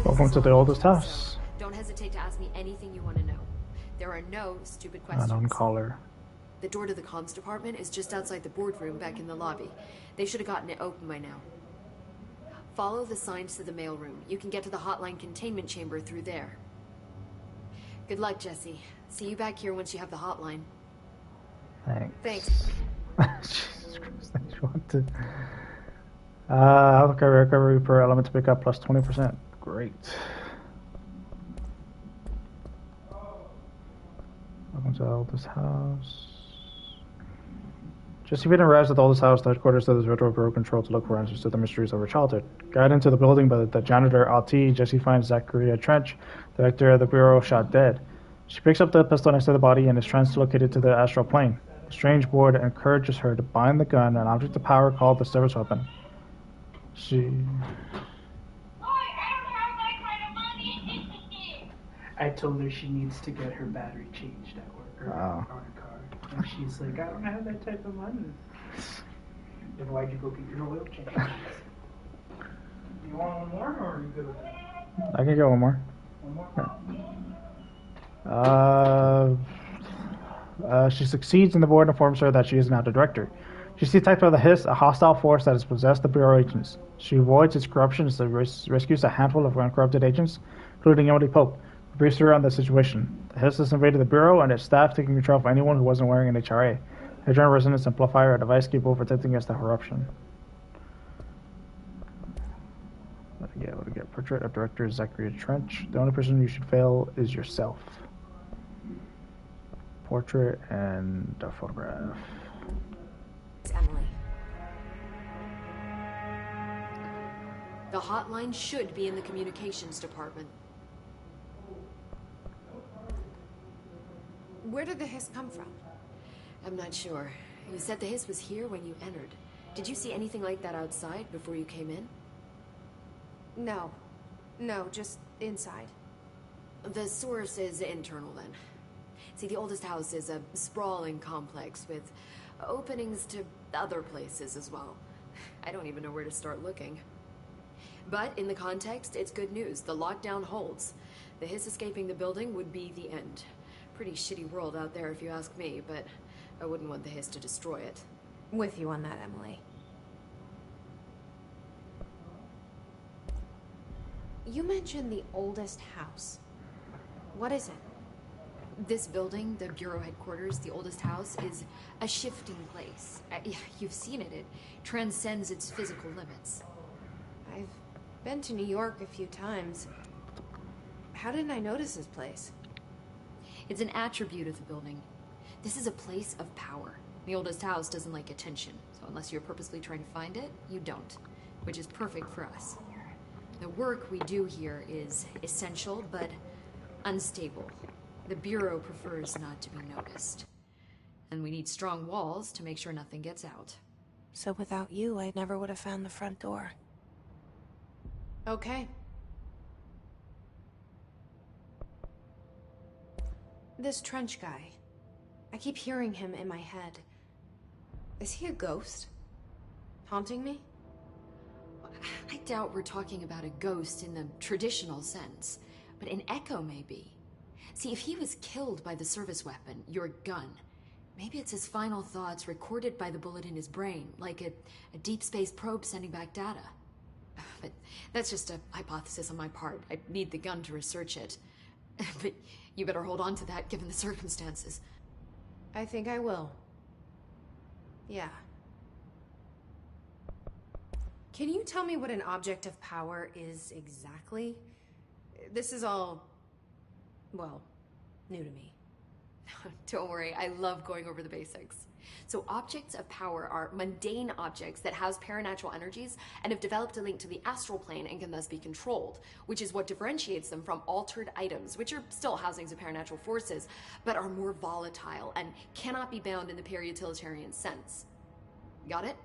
Welcome to the oldest house. Don't hesitate to ask me anything you want to know. There are no stupid Unknown questions. caller. The door to the comms department is just outside the boardroom back in the lobby. They should have gotten it open by now. Follow the signs to the mailroom. You can get to the hotline containment chamber through there. Good luck, Jesse. See you back here once you have the hotline. Thanks. Thanks. Jesus Christ, I just want to. Healthcare recovery per element to pick up plus 20%. Great. Welcome to the oldest house. Jesse Payton arrives at the oldest house, the headquarters of the Retro Bureau Control, to look for answers to the mysteries of her childhood. Guided into the building by the janitor, Alti, Jesse finds Zachariah Trench, the director of the Bureau, shot dead. She picks up the pistol next to the body and is translocated to the astral plane. A strange board encourages her to bind the gun, an object of power called the service weapon. I told her she needs to get her battery changed at work or on her car. And she's like, I don't have that type of money. Then why'd you go get your oil changed? Do you want one more or are you good with that? I can get one more. She succeeds and the board informs her that she is now the director. She is attacked by the Hiss, a hostile force that has possessed the Bureau agents. She avoids its corruption and rescues a handful of uncorrupted agents, including Emily Pope, who briefs her on the situation. The Hiss has invaded the Bureau and its staff, taking control of anyone who wasn't wearing an HRA. Hadron Resonance Amplifier, a device capable of protecting against the corruption. What do we get? Portrait of Director Zachary Trench. The only person you should fail is yourself. Portrait and a photograph. It's Emily. The hotline should be in the communications department. Where did the hiss come from? I'm not sure. You said the hiss was here when you entered. Did you see anything like that outside before you came in? No. No, just inside. The source is internal then. See, the oldest house is a sprawling complex with openings to other places as well. I don't even know where to start looking. But in the context, it's good news. The lockdown holds. The hiss escaping the building would be the end. Pretty shitty world out there if you ask me, but I wouldn't want the hiss to destroy it. With you on that, Emily. You mentioned the oldest house. What is it? This building, the Bureau headquarters, the oldest house, is a shifting place. You've seen it. It transcends its physical limits. I've been to New York a few times. How didn't I notice this place? It's an attribute of the building. This is a place of power. The oldest house doesn't like attention, so unless you're purposely trying to find it, you don't, which is perfect for us. The work we do here is essential, but unstable. The Bureau prefers not to be noticed. And we need strong walls to make sure nothing gets out. So without you, I never would have found the front door. Okay. This Trench guy. I keep hearing him in my head. Is he a ghost? Haunting me? I doubt we're talking about a ghost in the traditional sense, but an echo maybe. See, if he was killed by the service weapon, your gun, maybe it's his final thoughts recorded by the bullet in his brain, like a deep space probe sending back data. But that's just a hypothesis on my part. I need the gun to research it. But you better hold on to that given the circumstances. I think I will. Yeah. Can you tell me what an object of power is exactly? This is all, well, new to me. Don't worry, I love going over the basics. So objects of power are mundane objects that house paranatural energies and have developed a link to the astral plane and can thus be controlled, which is what differentiates them from altered items, which are still housings of paranatural forces, but are more volatile and cannot be bound in the peri-utilitarian sense. Got it?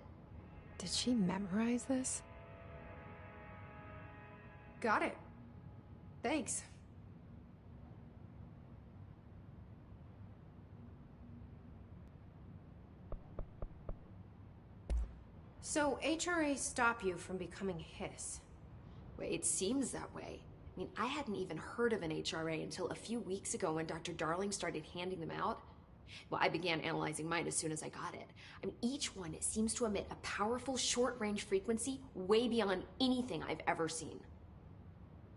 Did she memorize this? Got it. Thanks. So HRA stop you from becoming Hiss? Well, it seems that way. I mean, I hadn't even heard of an HRA until a few weeks ago when Dr. Darling started handing them out. Well, I began analyzing mine as soon as I got it. I mean, each one seems to emit a powerful short-range frequency way beyond anything I've ever seen.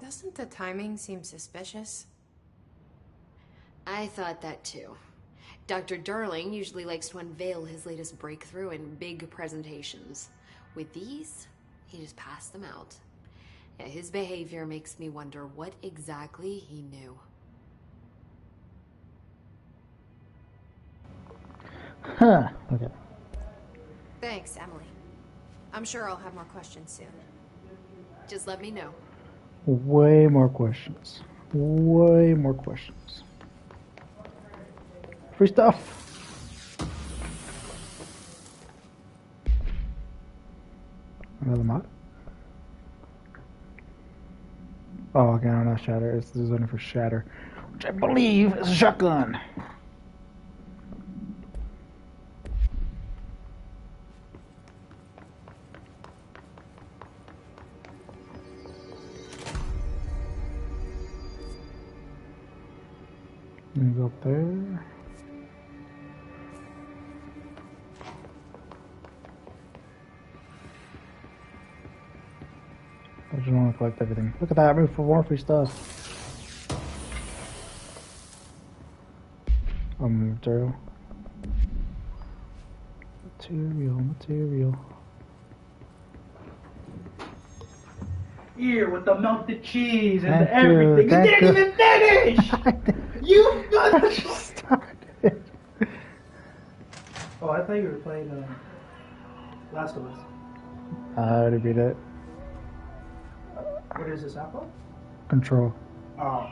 Doesn't the timing seem suspicious? I thought that too. Dr. Darling usually likes to unveil his latest breakthrough in big presentations. With these, he just passed them out. Yeah, his behavior makes me wonder what exactly he knew. Huh. Okay. Thanks, Emily. I'm sure I'll have more questions soon. Just let me know. Way more questions. Way more questions. Free stuff. Another mod. Oh, okay, no, not Shatter. This is only for Shatter, which I believe is a shotgun. Let me go up there. I just want to collect everything. Look at that, move for more free stuff. Material. Material. Here with the melted cheese and Thank everything. you, You thank didn't you. even finish! You fucking... Started. Oh, I thought you were playing Last of Us. I already beat it. What is this, Apple? Control. Oh.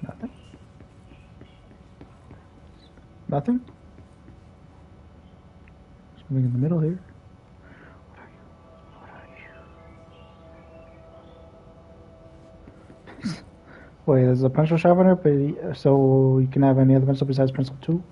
Nothing. Nothing? Something in the middle here. What are you? Wait, there's a pencil sharpener, but so you can have any other pencil besides pencil 2?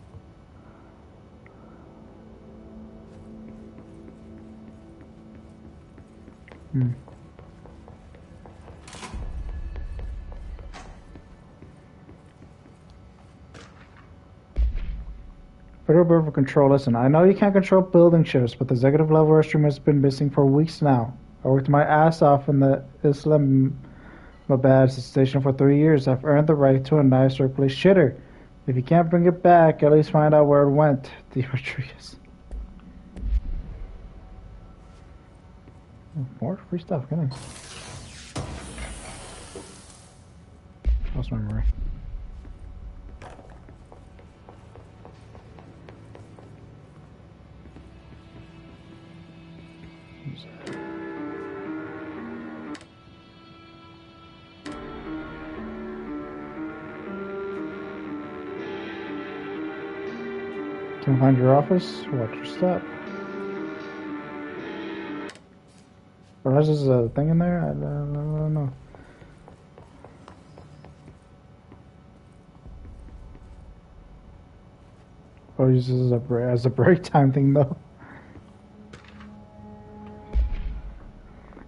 Federal Bureau of Control, listen, I know you can't control building shifts, but the executive level restroom has been missing for weeks now. I worked my ass off in the Islamabad station for 3 years. I've earned the right to a nice workplace shitter. If you can't bring it back, at least find out where it went. D. Rodriguez. Oh, more free stuff, get in. Lost memory. Can't find your office? Watch your step. Unless there's a thing in there? I don't know. Oh, use this as a break time thing though.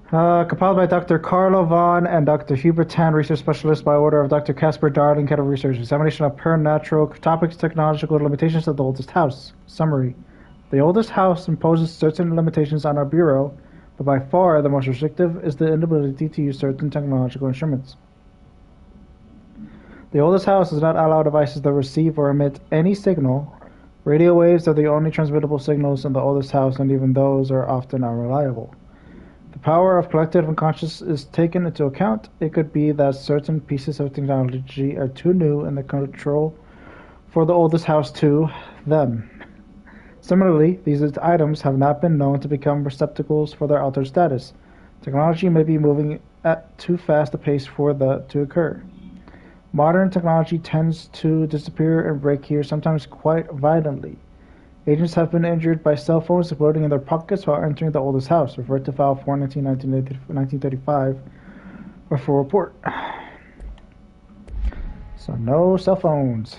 Compiled by Dr. Carlo Vaughan and Dr. Hubert Tan, research specialist by order of Dr. Casper Darling, head of research. Examination of per-natural topics, technological limitations of the oldest house. Summary. The oldest house imposes certain limitations on our bureau, but by far the most restrictive is the inability to use certain technological instruments. The oldest house does not allow devices that receive or emit any signal. Radio waves are the only transmittable signals in the oldest house, and even those are often unreliable. The power of collective unconscious is taken into account. It could be that certain pieces of technology are too new in the control for the oldest house to them. Similarly, these items have not been known to become receptacles for their altered status. Technology may be moving at too fast a pace for that to occur. Modern technology tends to disappear and break here, sometimes quite violently. Agents have been injured by cell phones exploding in their pockets while entering the oldest house. Refer to File 4, 1935, or for report. So no cell phones.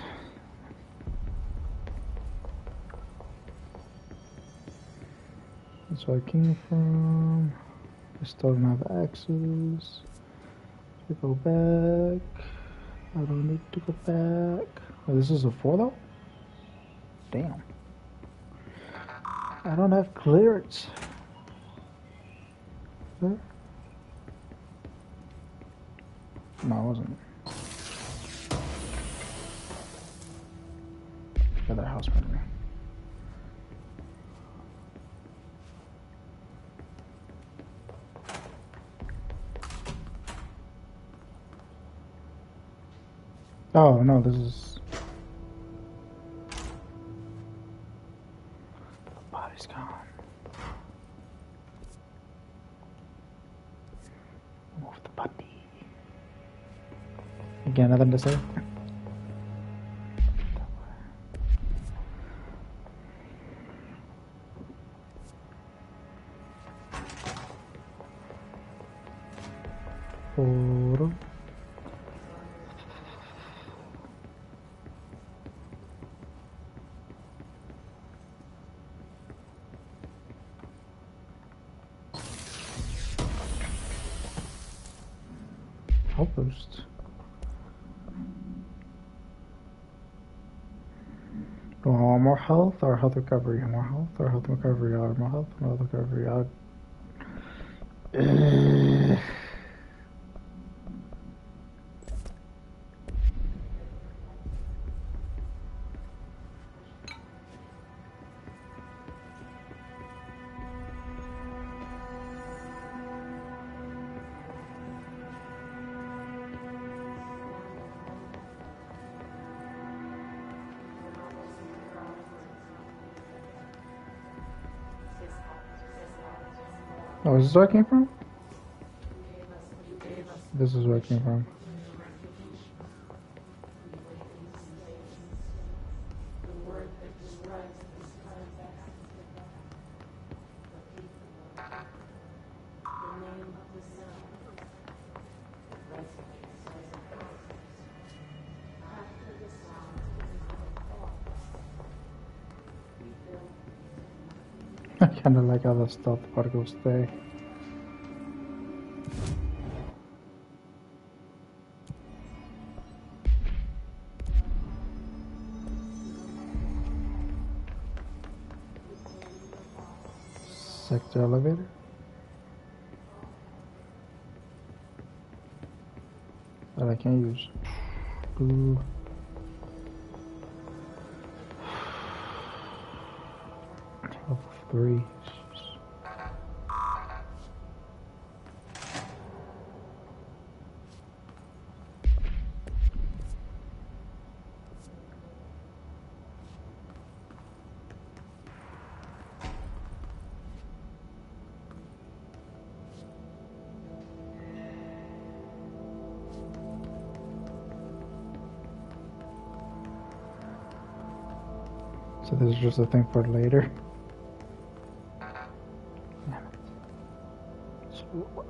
That's where I came from. I still don't have access. I go back. I don't need to go back. Oh, this is a 4 though? Damn. I don't have clearance. Huh? No, I wasn't. Other house memory. Oh no, this is. The body's gone. Move the body. Again, nothing to say. Photo. Outpost. Do I want more health or health recovery? More health or health recovery? Or more health or health recovery? Oh, is this where I came from? This is where I came from. I kinda like how the stealth particles stay. Sector elevator. That I can't use. Ooh. Level 3. So this is just a thing for later. Damn it. So what?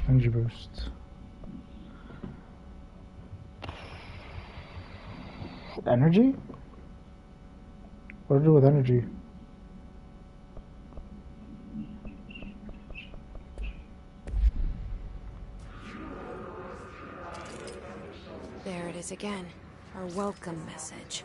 Energy boost. Energy? What to do with energy? There it is again. Our welcome message.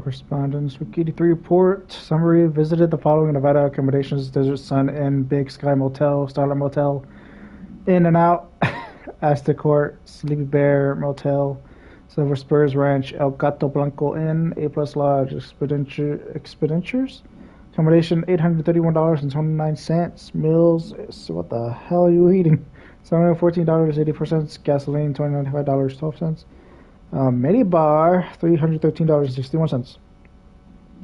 Correspondence. Week 83 report. Summary. Visited the following Nevada accommodations: Desert Sun Inn, Big Sky Motel, Starlight Motel, In and Out, Aztec Court, Sleepy Bear Motel, Silver Spurs Ranch, El Gato Blanco Inn, A Plus Lodge, Expenditures. Accommodation $831.29. Meals. What the hell are you eating? $714.84. Gasoline $295.12. Mini bar $313.61.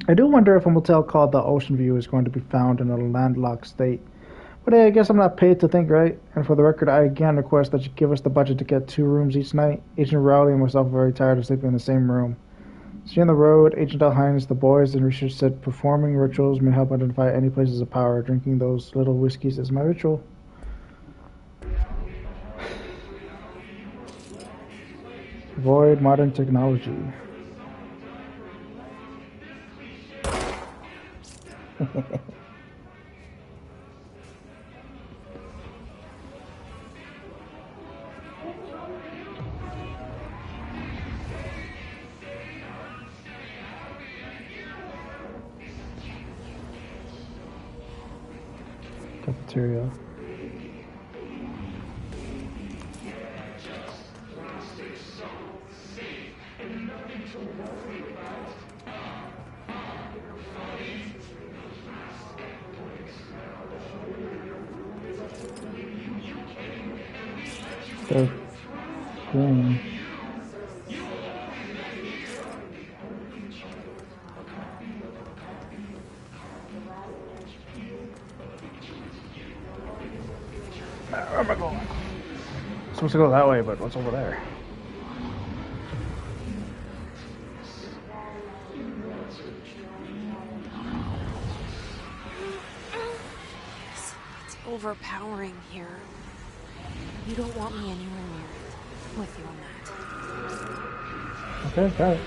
I do wonder if a motel called the Ocean View is going to be found in a landlocked state. But hey, I guess I'm not paid to think, right? And for the record, I again request that you give us the budget to get 2 rooms each night. Agent Rowley and myself are very tired of sleeping in the same room. See on the road, Agent Alhines, the boys, and research said performing rituals may help identify any places of power. Drinking those little whiskeys is my ritual. Avoid modern technology. Cafeteria. They're green. Where am I going? I'm supposed to go that way, but what's over there? It's overpowering here. You don't want me anywhere near it. I'm with you on that. Okay, got it.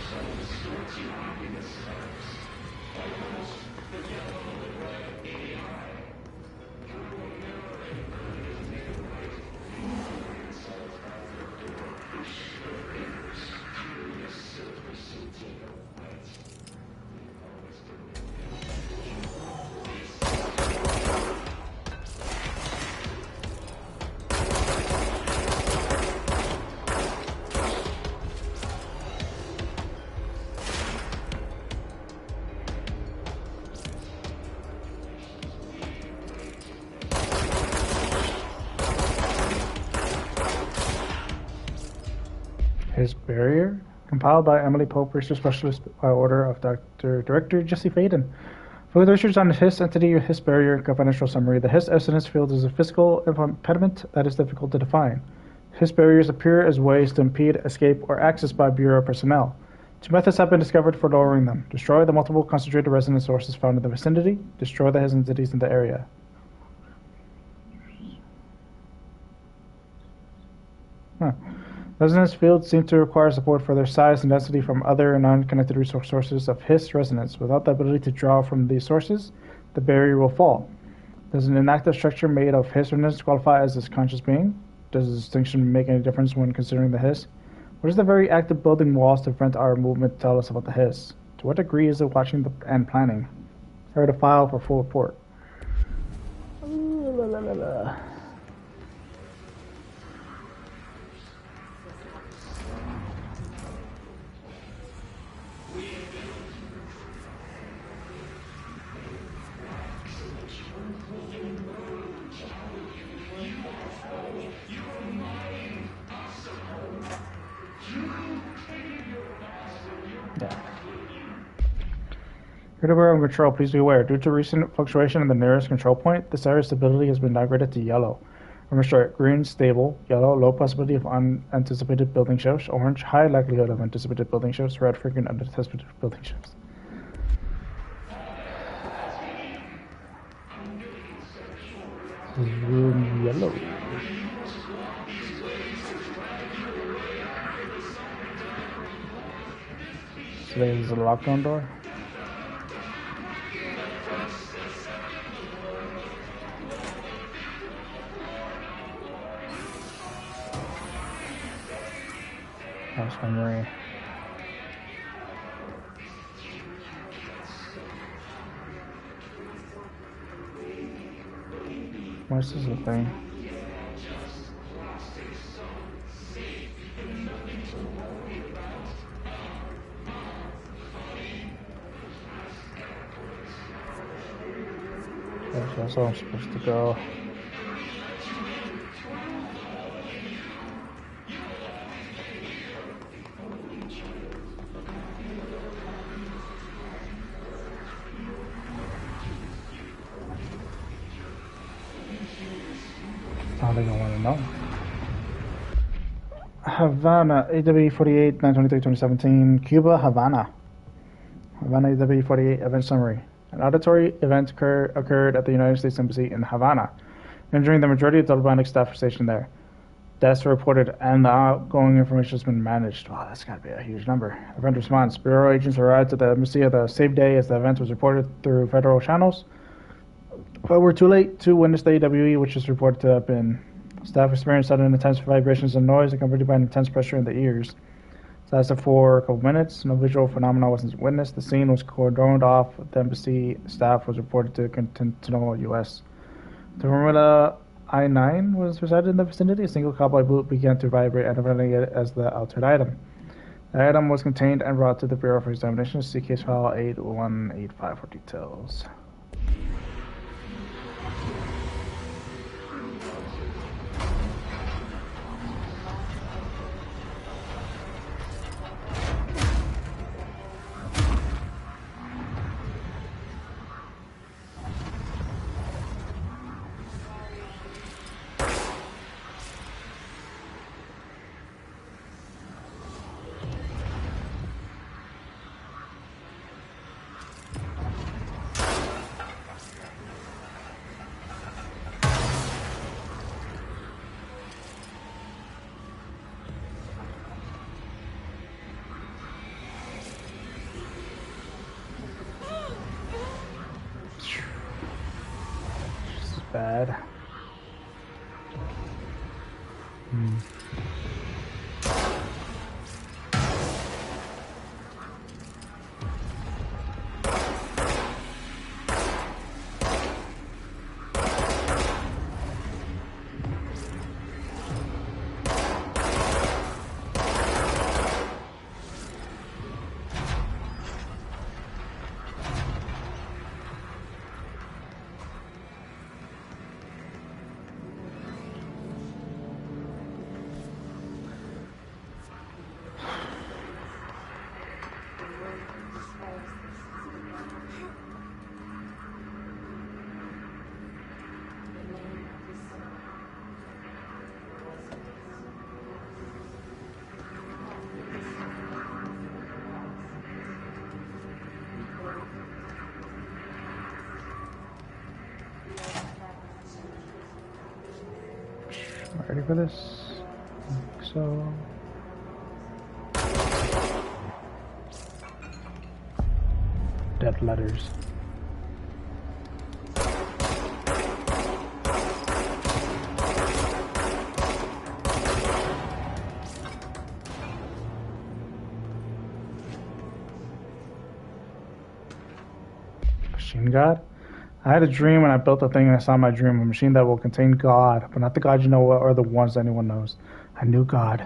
His Barrier, compiled by Emily Pope, research specialist by order of Director Jesse Faden. For the research on the Hiss entity, Hiss Barrier, confidential summary, the Hiss essence field is a physical impediment that is difficult to define. Hiss barriers appear as ways to impede, escape, or access by Bureau personnel. 2 methods have been discovered for lowering them. Destroy the multiple concentrated resonance sources found in the vicinity. Destroy the Hiss entities in the area. Huh. Resonance fields seem to require support for their size and density from other non-connected resource sources of Hiss resonance. Without the ability to draw from these sources, the barrier will fall. Does an inactive structure made of Hiss resonance qualify as a conscious being? Does the distinction make any difference when considering the Hiss? What does the very act of building walls to prevent our movement tell us about the Hiss? To what degree is it watching and planning? Here to file for full report. Critical and control, please be aware. Due to recent fluctuation in the nearest control point, this area's stability has been downgraded to yellow. Remember, green, stable; yellow, low possibility of unanticipated building shifts; orange, high likelihood of anticipated building shifts; red, frequent unanticipated building shifts. Yellow. So there's a lockdown door. House memory. What's this thing? That's where I'm supposed to go. I don't think I want to know. Havana, AW48, 9/23/2017, Cuba, Havana. Havana AW48 event summary. An auditory event occurred at the United States Embassy in Havana, injuring the majority of diplomatic staff stationed there. Deaths were reported and the outgoing information has been managed. Wow, that's got to be a huge number. Event response. Bureau agents arrived at the embassy at the same day as the event was reported through federal channels, but were too late to witness the AWE, which is reported to have been. Staff experienced sudden intense vibrations and noise accompanied by an intense pressure in the ears. It lasted for a couple minutes. No visual phenomena was witnessed. The scene was cordoned off. The embassy staff was reported to Continental U.S. The Formula I-9 was resided in the vicinity. A single cowboy boot began to vibrate, identifying it as the altered item. The item was contained and brought to the Bureau for examination. See case file 8185 for details. Bad. Ready for this? I think so. Dead letters. Machine God? I had a dream and I built a thing and I saw my dream, a machine that will contain God, but not the God you know or the ones anyone knows. I knew God.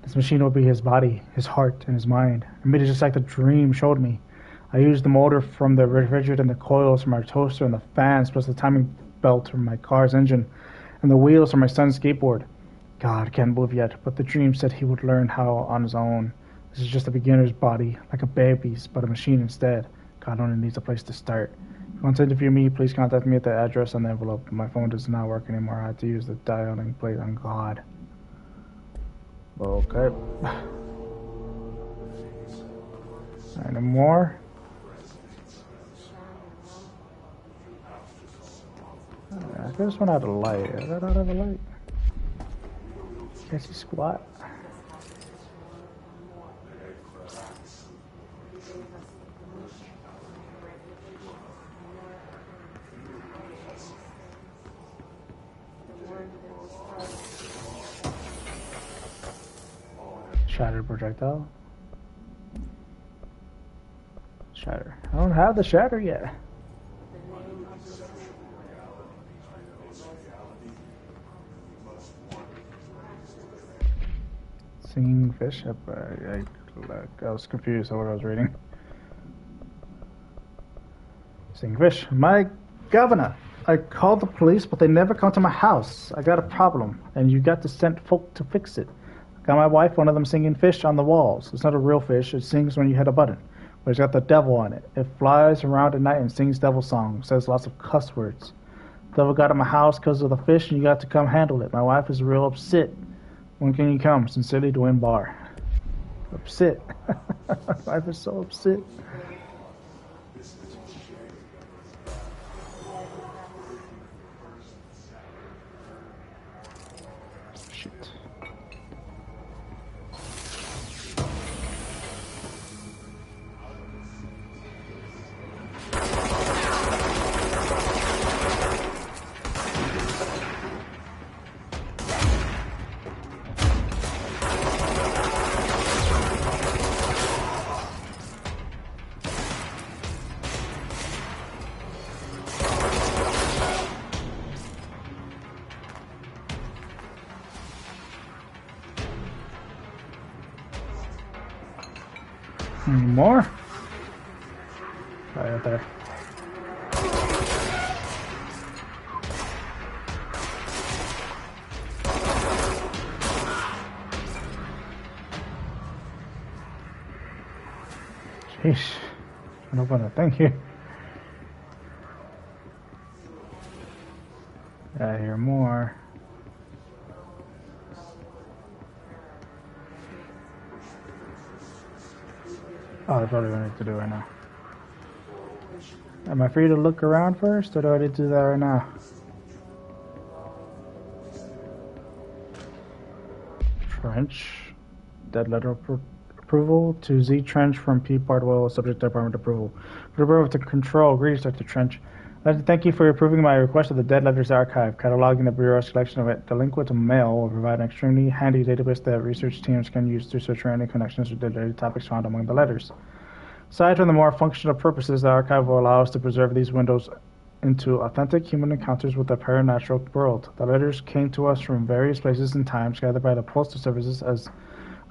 This machine will be his body, his heart, and his mind. I made it just like the dream showed me. I used the motor from the refrigerator and the coils from our toaster and the fans, plus the timing belt from my car's engine, and the wheels from my son's skateboard. God can't move yet, but the dream said he would learn how on his own. This is just a beginner's body, like a baby's, but a machine instead. God only needs a place to start. If you want to interview me, please contact me at the address on the envelope. My phone does not work anymore. I had to use the dialing plate on God. Okay. Any more? I just went out of light. I got out of the light. Can't see squat. Shattered projectile. Shatter. I don't have the shatter yet. Singing fish? I was confused on what I was reading. Singing fish. My governor! I called the police, but they never come to my house. I got a problem, and you got to send folk to fix it. I got my wife, one of them singing fish on the walls. It's not a real fish. It sings when you hit a button. But it's got the devil on it. It flies around at night and sings devil songs. Says lots of cuss words. Devil got in my house because of the fish, and you got to come handle it. My wife is real upset. When can you come? Sincerely, Dwayne Barr. Upset. My wife is so upset. Shit. Any more? Right there. Sheesh. I don't open a thing here. I hear more. Oh, that's probably what I need to do right now. Am I free to look around first, or do I need to do that right now? Trench. Dead letter approval to Z Trench from P. Bardwell, subject to department approval. Approval to control. Greetings, Dr. Trench. I'd like to thank you for approving my request of the Dead Letters Archive. Cataloging the Bureau's collection of delinquent mail will provide an extremely handy database that research teams can use to search for any connections or related topics found among the letters. Aside from the more functional purposes, the archive will allow us to preserve these windows into authentic human encounters with the paranatural world. The letters came to us from various places and times, gathered by the postal services as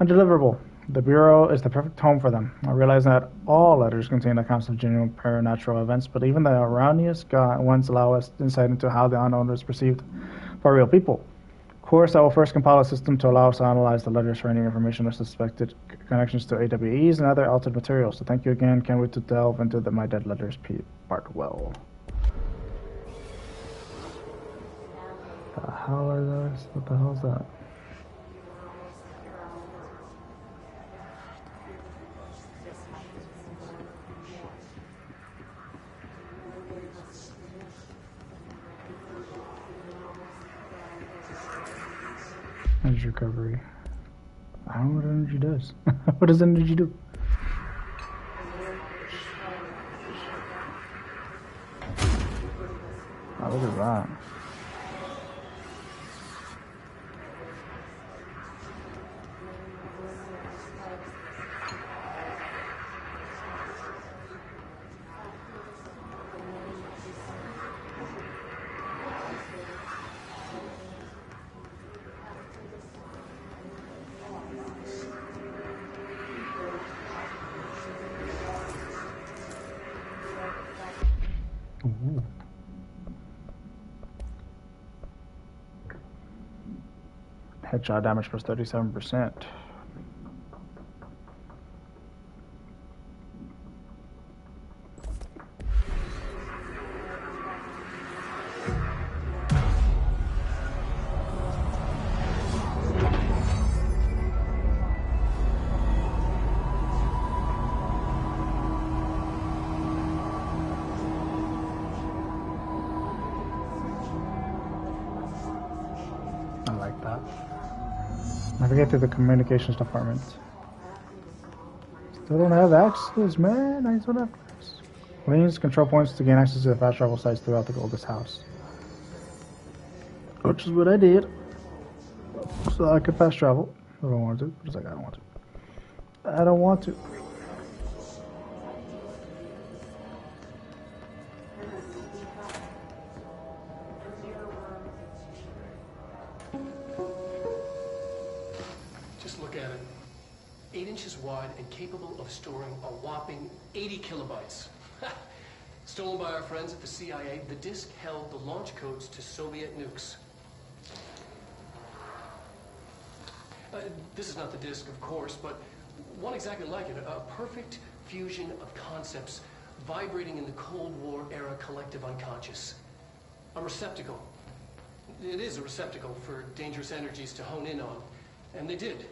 undeliverable. The Bureau is the perfect home for them. I realize that all letters contain accounts of genuine paranatural events, but even the erroneous ones allow us insight into how the unknown is perceived by real people. Of course, I will first compile a system to allow us to analyze the letters for any information or suspected connections to AWEs and other altered materials. So thank you again. Can't wait to delve into my dead letters, P. Bartwell. The hell are those? What the hell is that? Energy recovery. I don't know what energy does. What does energy do? Oh, look at that. Ooh. Headshot damage plus 37%. Navigate to the communications department. Still don't have access, man. I still don't have access. Lanes, control points to gain access to the fast travel sites throughout the oldest house. Which is what I did. So I could fast travel. I don't want to. It's like, I don't want to. I don't want to. Just look at it. 8 inches wide and capable of storing a whopping 80 kilobytes. Stolen by our friends at the CIA, the disk held the launch codes to Soviet nukes. This is not the disk, of course, but one exactly like it. A perfect fusion of concepts vibrating in the Cold War era collective unconscious. A receptacle. It is a receptacle for dangerous energies to hone in on. And they did.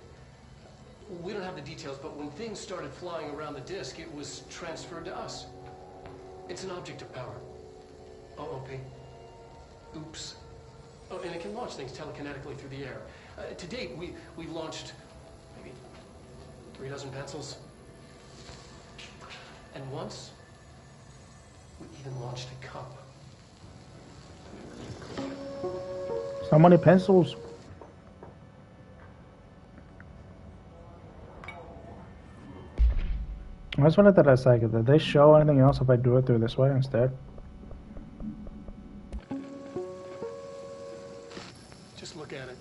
We don't have the details, but when things started flying around the disk, it was transferred to us. It's an object of power. OOP. Oops. Oh, and it can launch things telekinetically through the air. To date, we've launched maybe 3 dozen pencils. And once, we even launched a cup. So many pencils. I just wanted to ask, like, did they show anything else if I do it through this way instead? Just look at it.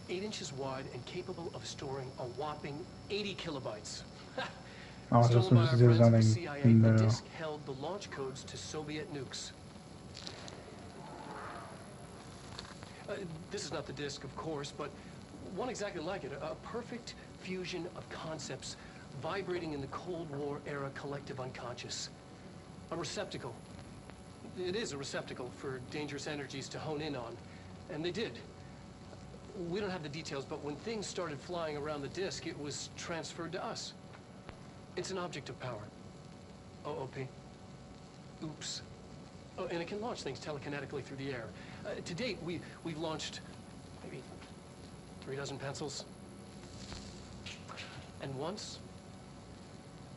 8 inches wide and capable of storing a whopping 80 kilobytes. Oh, just Stolen by our do friends at the something. CIA, the No. disk held the launch codes to Soviet nukes. This is not the disk, of course, but one exactly like it. A perfect fusion of concepts vibrating in the Cold War era collective unconscious. A receptacle. It is a receptacle for dangerous energies to hone in on. And they did. We don't have the details, but when things started flying around the disk, it was transferred to us. It's an object of power. OOP. Oops. Oh, and it can launch things telekinetically through the air. To date, we've launched maybe 3 dozen pencils. And once,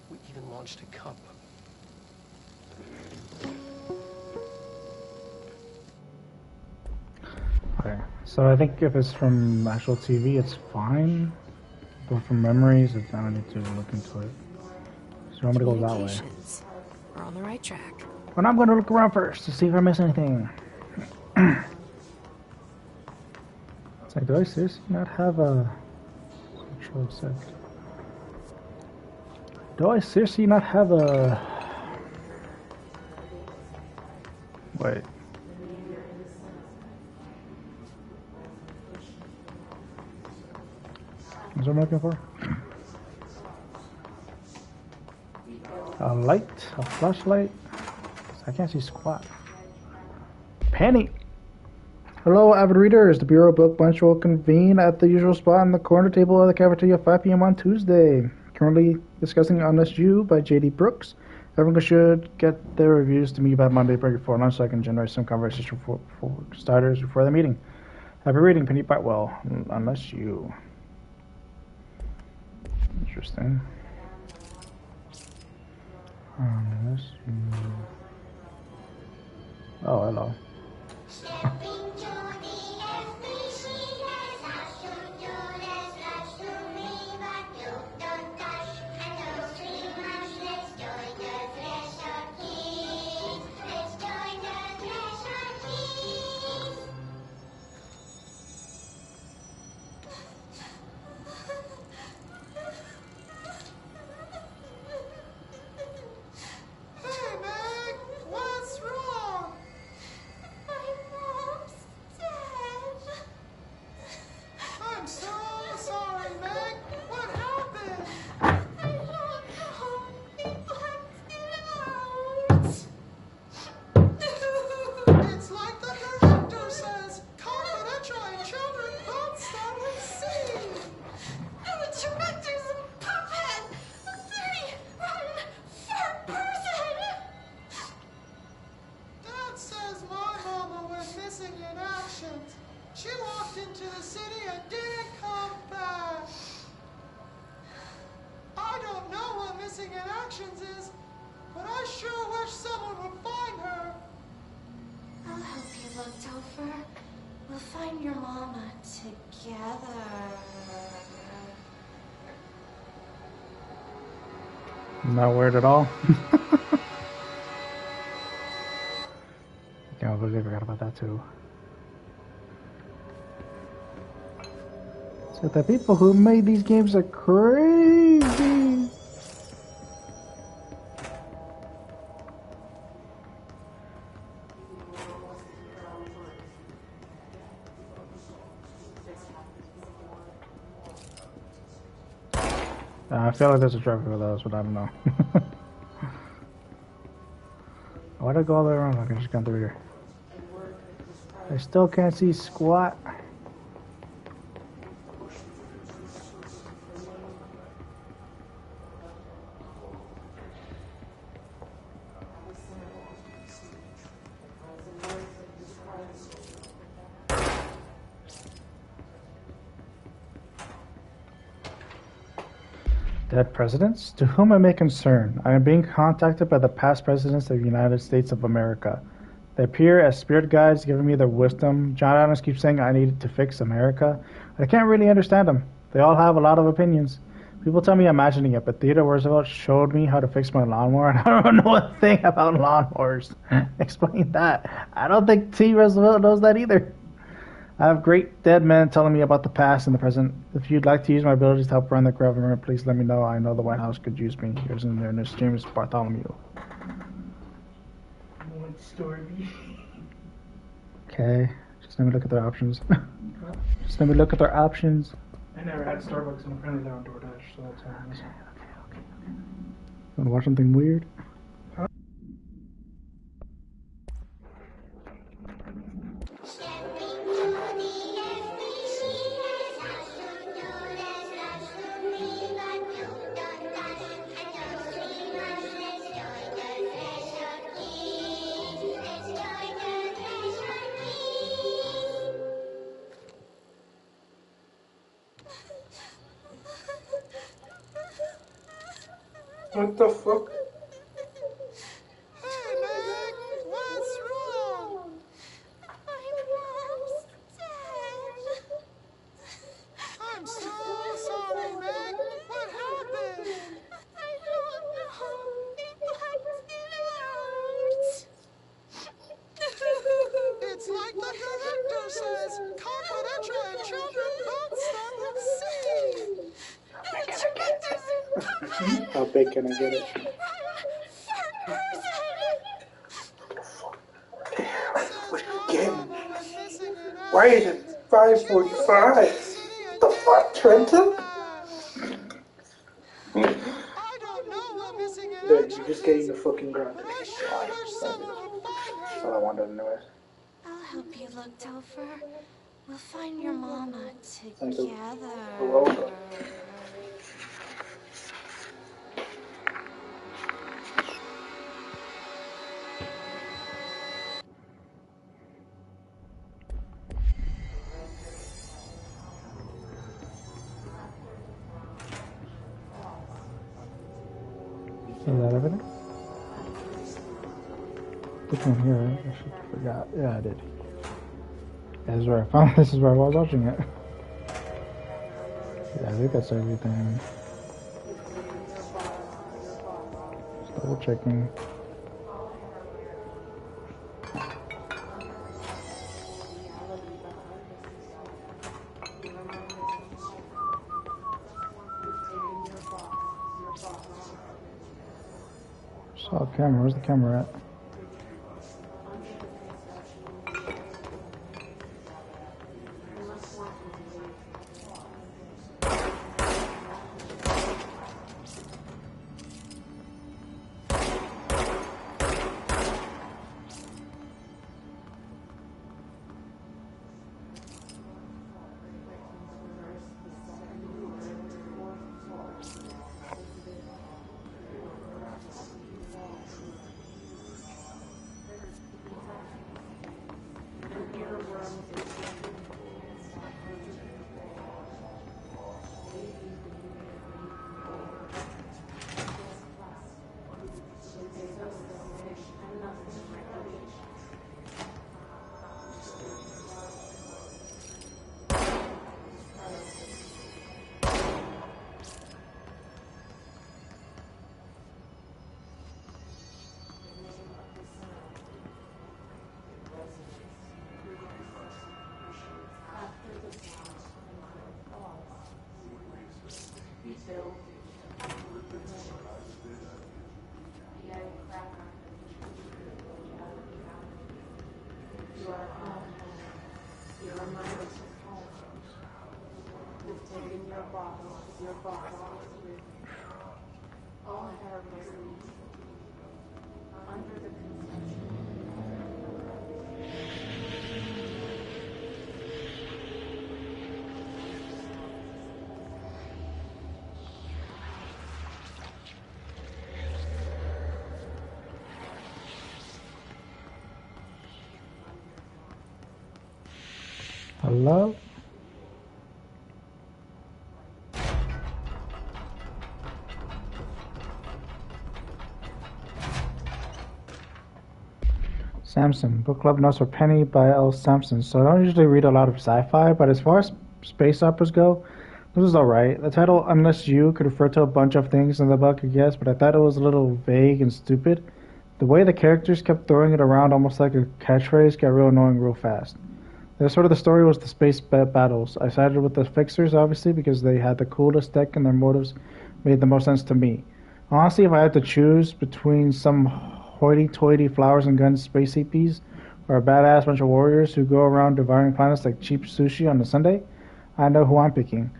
we even launched a cup. Okay, so I think if it's from actual TV, it's fine. But from memories, I don't need to look into it. So I'm gonna go that way. Communications. We're on the right track. But I'm gonna look around first to see if I miss anything. It's like, do I seriously not have a control set? Do I seriously not have a... Wait. What's what I'm looking for? A light? A flashlight? I can't see squat. Penny! Hello, avid readers. The Bureau Book Bunch will convene at the usual spot in the corner table of the cafeteria at 5 p.m. on Tuesday. Currently discussing Unless You by J.D. Brooks. Everyone should get their reviews to me by Monday before lunch so I can generate some conversation for starters before the meeting. Happy reading, Penny Brightwell. Unless You. Interesting. Unless You. Oh, hello. Not weird at all. I completely forgot about that too. So the people who made these games are crazy. I feel like there's a trophy for those, but I don't know. Why'd I go all the way around? I can just come through here. I still can't see squat. Dead presidents? To whom I may concern, I am being contacted by the past presidents of the United States of America. They appear as spirit guides giving me their wisdom. John Adams keeps saying I need to fix America. I can't really understand them. They all have a lot of opinions. People tell me I'm imagining it, but Theodore Roosevelt showed me how to fix my lawnmower, and I don't know a thing about lawnmowers. Explain that. I don't think T. Roosevelt knows that either. I have great dead men telling me about the past and the present. If you'd like to use my abilities to help run the government, please let me know. I know the White House could use me. Here's in there, Mr. James Bartholomew. Stormy. Okay, just let me look at their options. Just let me look at their options. I never had Starbucks, and apparently they're on DoorDash, so that's how I'm missing. Okay. Want to watch something weird? What the fuck? Hey, Meg! What's wrong? My mom's dead. I'm so sorry, Meg. What happened? I don't know. They blacked it out. It's like the director says, confidential and children don't start with C. How big can I get it? What are you getting? Why is it 5:45? The fuck, Trenton? I don't know what missing in Dude, action you're just getting the is. fucking grunt. I sure wish someone would find That's her. all I wanted anyways. I'll help you look, Topher. We'll find your mama Thank you. together. You're welcome. Is that everything? This one here, right? I should have forgot. Yeah, I did. This is where I found. This is where I was watching it. Yeah, I think that's everything. Just double checking. Saw a camera. Where's the camera at? Hello? Samson, book club notes for Penny by L. Sampson. So I don't usually read a lot of sci-fi, but as far as space operas go, this is alright. The title, Unless You, could refer to a bunch of things in the book, I guess, but I thought it was a little vague and stupid. The way the characters kept throwing it around almost like a catchphrase got real annoying real fast. The sort of the story was the space battles. I sided with the Fixers, obviously, because they had the coolest tech and their motives made the most sense to me. Honestly, if I had to choose between some hoity-toity flowers and guns space CPs or a badass bunch of warriors who go around devouring planets like cheap sushi on a Sunday, I know who I'm picking.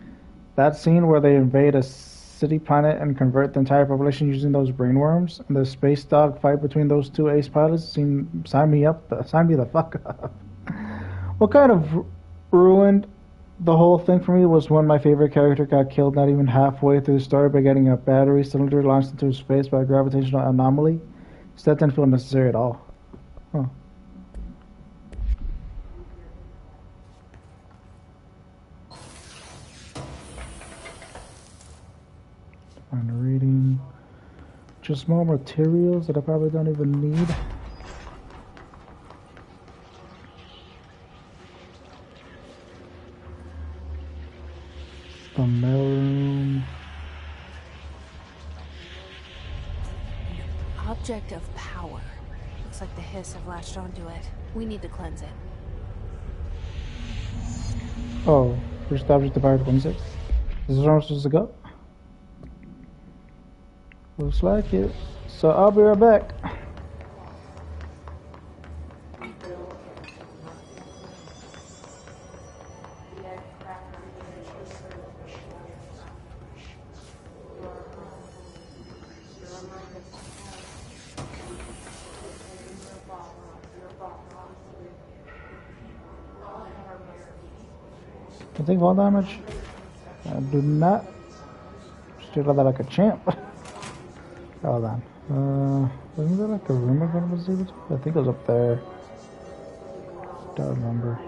That scene where they invade a city planet and convert the entire population using those brainworms, and the space dog fight between those two ace pilots sign me the fuck up. What kind of ruined the whole thing for me was when my favorite character got killed not even halfway through the story by getting a battery cylinder launched into space by a gravitational anomaly. So that didn't feel necessary at all. Huh. Find reading. Just more materials that I probably don't even need. The mailroom. Object of power. Looks like the Hiss have latched onto it. We need to cleanse it. Oh, first object of power 26. This is where I'm supposed to go? Looks like it. So I'll be right back. I think fall damage. I do not. Still got that like a champ. Hold on. Wasn't there like a room I was able to? I think it was up there. Don't remember.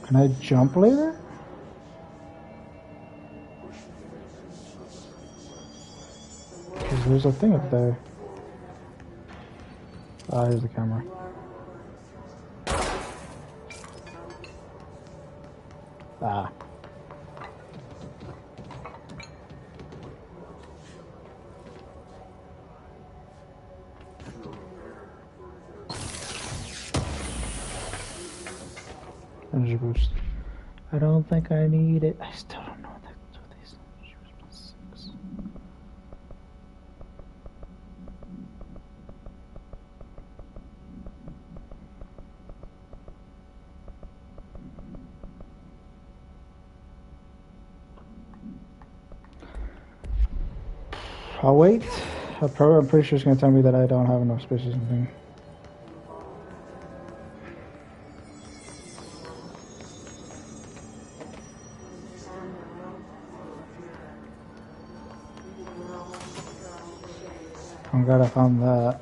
Can I jump later? Because there's a thing up there. Ah, here's the camera. Ah. Energy boost. I don't think I need it. I still don't know what to do with these. I'll wait. I'm pretty sure it's going to tell me that I don't have enough space or something. I'm glad I found that.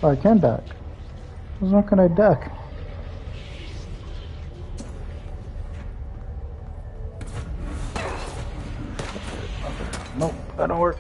Oh, I can duck. How can I duck? Nope, that don't work.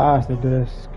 Ah, it's the disc.